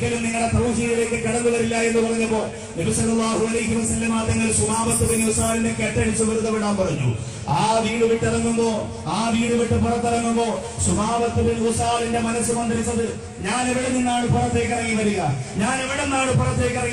ഒരിക്കലും നിങ്ങളുടെ തൗഹീദിലേക്ക് കടന്നു വരില്ല എന്ന് പറഞ്ഞപ്പോ നബി സല്ലല്ലാഹു അലൈഹി വസല്ലം തങ്ങൾ സുമാമത്ത് ബിൻ ഉസാലിനെ കെട്ടടിച്ച് വെറുതെ വിടാൻ പറഞ്ഞു. ആ വീട് വിട്ട് പുറത്തിറങ്ങുമ്പോ സുമാമത്ത് ബിൻ ഉസാലിന്റെ മനസ്സ് മന്ത്രിച്ചത്, ഞാൻ എവിടെ നിന്നാണ് പുറത്തേക്ക് ഇറങ്ങി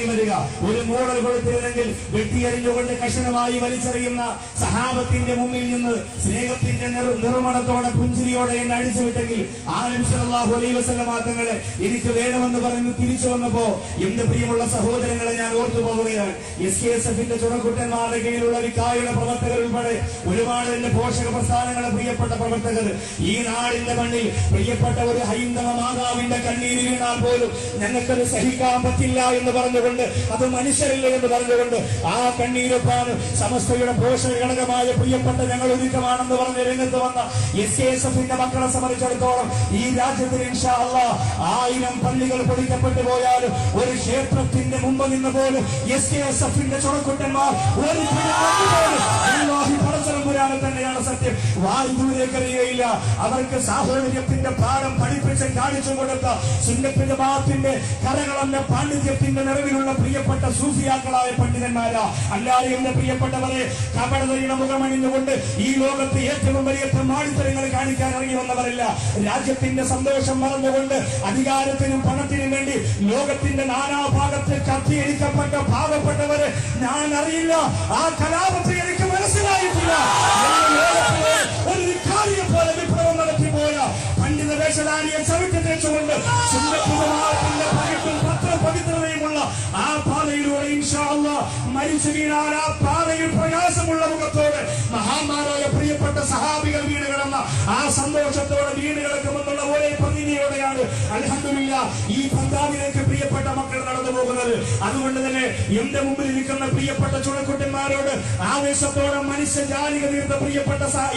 വരിക? ഒരു മൂടൽ കൊടുത്തിരുന്നെങ്കിൽ വെട്ടിയരിഞ്ഞുകൊണ്ട് കഷണമായി വലിച്ചെറിയുന്ന സഹാബത്തിന്റെ മുമ്പിൽ നിന്ന് സ്നേഹത്തിന്റെ നിർമ്മണത്തോടെ പുഞ്ചിരിയോടെ എന്നെ അടിച്ചു വിട്ടെങ്കിൽ ആ നബി സല്ലല്ലാഹു അലൈഹി വസല്ലം തങ്ങളെ എനിക്ക് വേണമെന്ന് പറഞ്ഞ് തിരിച്ചു വന്നപ്പോ എന്റെ പ്രിയമുള്ള സഹോദരങ്ങളെ ഞാൻ ഓർത്തു പോവുകയാണ്. SKSF-ന്റെ ചുണക്കുട്ടന്മാരുടെ കീഴിലുള്ള വികായുടെ പ്രവർത്തകർ ഉൾപ്പെടെ ഒരുപാട് എന്റെ പോഷക പ്രസ്ഥാനങ്ങളെ പ്രിയപ്പെട്ട പ്രവർത്തകർ, ഈ നാടിന്റെ മണ്ണിൽ പ്രിയപ്പെട്ട ഒരു ഹൈന്ദവ മാതാവിന്റെ കണ്ണീര് വീണാൽ പോലും ഞങ്ങൾക്കത് സഹിക്കാൻ പറ്റില്ല എന്ന് പറഞ്ഞുകൊണ്ട്, അത് മനുഷ്യരില്ല എന്ന് പറഞ്ഞുകൊണ്ട് ആ കണ്ണീരൊപ്പാൻ സമസ്തയുടെ പോഷക ഘടകമായ പ്രിയപ്പെട്ട ഞങ്ങൾ ഒരുക്കമാണെന്ന് പറഞ്ഞ് രംഗത്ത് വന്ന SKSF-ന്റെ മക്കളെ സംബന്ധിച്ചിടത്തോളം ഈ രാജ്യത്തിന് ഇൻഷാ അല്ലാഹ് 1000 പള്ളികൾ പൊളിക്കപ്പെട്ടു പോയാലും ഒരു ക്ഷേത്രത്തിന്റെ മുമ്പ് നിന്ന് പോലും SKSF-ന്റെ ചുണക്കുട്ടന്മാർ ഒരു പടച്ചതമ്പുരാനെ തന്നെയാണ് സത്യം, വായുവിലേക്ക് അറിയുകയില്ല. അവർക്ക് സാഹോദര്യത്തിന്റെ പാഠം പഠിപ്പിച്ച് കാണിച്ചു കൊടുത്ത സുന്നത്ത് ജമാഅത്തിന്റെ കരകളല്ല പാണ്ഡിത്യത്തിന്റെ നിറവിലുള്ള പ്രിയപ്പെട്ട സൂഫിയാക്കളായ പണ്ഡിതന്മാരാ. അല്ലാതെ എന്റെ പ്രിയപ്പെട്ടവരെ കപടതയുടെ മുഖമണിഞ്ഞുകൊണ്ട് ഈ ലോകത്ത് ഏറ്റവും വലിയ തെമ്മാടിത്തരങ്ങൾ കാണിക്കാൻ ഇറങ്ങി വന്നവരല്ല. രാജ്യത്തിന്റെ സന്തോഷം മറന്നുകൊണ്ട് അധികാരത്തിനും പണത്തിനും വേണ്ടി ലോകത്തിന്റെ നാനാഭാഗത്ത് കത്തിയടിക്കപ്പെട്ട പാവപ്പെട്ടവരെ ഞാൻ അറിയില്ല. ആ കലാപത്തെ എനിക്ക് മനസ്സിലായിട്ടില്ല. ഒരു വികാരിയെ പോലെ വിപ്ലവം നടത്തിപ്പോയ പണ്ഡിത വേഷധാരിയെ ചവിട്ടി തേച്ചുകൊണ്ട് സുന്നത്തുമാത്തിന്റെ പവിത്രതയുമുള്ള ആ പാതയിലൂടെ ഇൻഷാ അല്ലാഹ് മരിച്ചു വീണാൽ ആ പാതയിൽ പ്രയാസമുള്ള മുഖത്തോടെ മഹാന്മാരായ പ്രിയപ്പെട്ട സഹാബികൾ വീണ് കിടന്ന ആ സന്തോഷത്തോടെ വീണ് കിടക്കുമെന്നുള്ള ഒരേ പ്രതിജ്ഞയോടെയാണ് അൽഹംദുലില്ലാഹ് ഈ പന്താവിലേക്ക് പ്രിയപ്പെട്ട മക്കൾ നടന്നു പോകുന്നത്. അതുകൊണ്ട് തന്നെ എന്റെ മുമ്പിൽ ഇരിക്കുന്ന പ്രിയപ്പെട്ട ചുണക്കുട്ടന്മാരോട് ആവേശത്തോടെ മനുഷ്യജാലിക തീർത്ത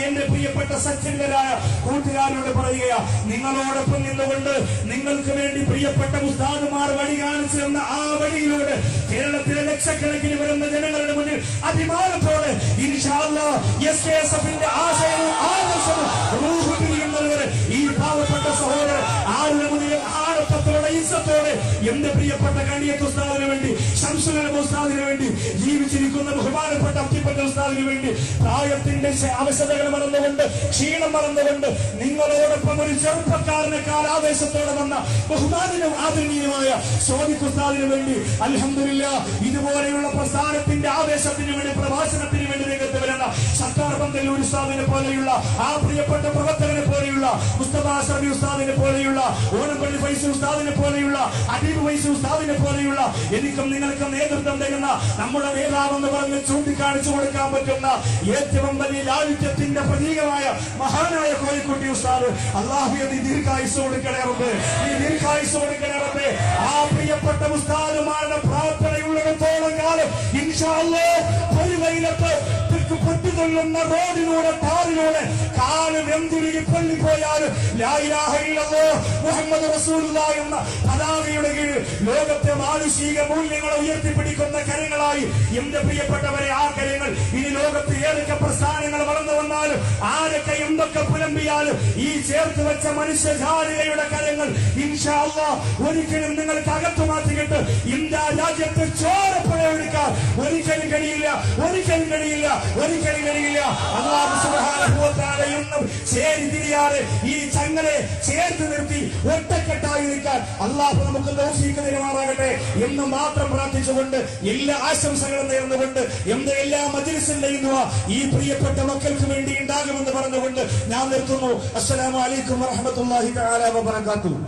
എന്റെ പ്രിയപ്പെട്ട സജ്ജനരായ കൂട്ടുകാരോട് പറയുക, നിങ്ങളോടൊപ്പം നിന്നുകൊണ്ട് നിങ്ങൾക്ക് വേണ്ടി പ്രിയപ്പെട്ട ഉസ്താദുമാർ വഴി കാണിച്ചു തന്ന ആ വഴിയിലൂടെ കേരളത്തിലെ ലക്ഷക്കണക്കിന് വരുന്ന ജനങ്ങളുടെ മുന്നിൽ അഭിമാനത്തോടെ ഇൻഷാ അല്ലാഹ് SKSF-ന്റെ ആശയവും ആദർശവും റൂഹുപിരിയുന്നവരെ ഈ പാവപ്പെട്ട സഹോദരൻ ആരുടെ മുന്നിൽ ആടപ്പത്തോടെ ഇസ്സത്തോടെ എന്റെ പ്രിയപ്പെട്ട കണിയത്ത് ഉസ്താദിന് വേണ്ടി, ശംസുൽ ഉലമ ഉസ്താദിന് വേണ്ടി, ജീവിച്ചിരിക്കുന്ന ബഹുമാനപ്പെട്ട അത്തിപ്പറ്റ ഉസ്താദിന് വേണ്ടി പ്രായത്തിന്റെ അവശതകൾ മറന്നുകൊണ്ട്, ക്ഷീണം മറന്നുകൊണ്ട് നിങ്ങളോടൊപ്പം ഒരു ചെറുപ്പക്കാരനെക്കാൾ ആവേശത്തോടെ വന്ന ബഹുമാനും ആദരണീയമായ സോദിഖ് ഉസ്താദിന് വേണ്ടി അൽഹംദുലില്ലാഹ് ഇതുപോലെയുള്ള പ്രസ്ഥാനത്തിന്റെ ആവേശത്തിന് വേണ്ടി, പ്രഭാഷണത്തിന് വേണ്ടി രംഗത്ത് വരുന്ന സർക്കാർ ബന്ധല്ലൂർ ഉസ്താദിനെ പോലെയുള്ള ആ പ്രിയപ്പെട്ട പ്രവർത്തകനെ പോലെയുള്ള മുസ്തഫ അസ്രഫി ഉസ്താദിനെ പോലെയുള്ള ഓണപ്പള്ളി ഫൈസൽ ഉസ്താദിനെ പോലെയുള്ള അദീബ് ഫൈസൽ ഉസ്താദിനെ പോലെയുള്ള എനിക്കും നിങ്ങൾക്കും നേതൃത്വം തരുന്ന നമ്മുടെ നേതാവെന്ന് പറഞ്ഞ് ചൂണ്ടിക്കാണിച്ചു കൊടുക്കാൻ പറ്റുന്ന ഏറ്റവും വലിയ ലാളിത്യത്തിന്റെ പ്രതീകമായ മഹാനായ കോഴിക്കോട്ടി ഉസ്താദ്, അല്ലാഹുവേ നീ ദീർഘായുസ്സ് കൊടുക്കണേ റബ്ബേ, ആ പ്രിയപ്പെട്ട ഉസ്താദുമാരുടെ പ്രാർത്ഥനയുള്ളിടത്തോളം കാലം ഇൻഷാ അല്ലാഹ് പരിവയിലത്ത് പൊട്ടിതൊള്ളുന്ന റോഡിലൂടെ താറിലൂടെ കാലം എന്തിരികെ പള്ളിപ്പോയാലും ലാ ഇലാഹ ഇല്ലല്ലാഹ് മുഹമ്മദ് റസൂലുള്ളാഹി എന്ന പതാകയുടെ കീഴിൽ ലോകത്തെ മാനുഷിക മൂല്യങ്ങളെ ഉയർത്തിപ്പിടിക്കുന്ന കരങ്ങളായി എന്റെ പ്രിയപ്പെട്ടവരെ ആ കരങ്ങൾ ഇനി ലോകത്ത് ഏതൊക്കെ പ്രസ്ഥാനങ്ങൾ വളർന്നു വന്നാലും ആരൊക്കെ എന്തൊക്കെ പുലമ്പിയാലും ഈ ചേർത്ത് വെച്ച മനുഷ്യജാലികയുടെ കരങ്ങൾ ഇൻഷാ അല്ലാഹ് ഒരിക്കലും നിങ്ങൾക്ക് അകത്തു മാറ്റിക്കിട്ട് ഇന്ത്യ രാജ്യത്ത് ചോരപ്പുഴയെടുക്കാൻ ഒരിക്കലും കഴിയില്ല. അല്ലാഹു സുബ്ഹാനഹു വ തആല എന്നും ചേരി തിരിയാതെ ഈ ചങ്ങലെ ചേർത്ത് നിർത്തി ഒറ്റക്കെട്ടായി നിൽക്കാൻ അല്ലാഹു നമുക്ക് തൗഫീഖ് തരുമാറാകട്ടെ എന്ന് മാത്രം പ്രാർത്ഥിച്ചുകൊണ്ട് എല്ലാ ആശംസകളും നേർന്നുകൊണ്ട് എന്റെ എല്ലാ മജ്‌ലിസിന്റെയും ദുആ ഈ പ്രിയപ്പെട്ട മക്കൾക്ക് വേണ്ടി ഉണ്ടാകുമെന്ന് പറഞ്ഞുകൊണ്ട് ഞാൻ നിർത്തുന്നു. അസ്സലാമു അലൈക്കും വറഹ്മത്തുള്ളാഹി തആല വബറകാതുഹു.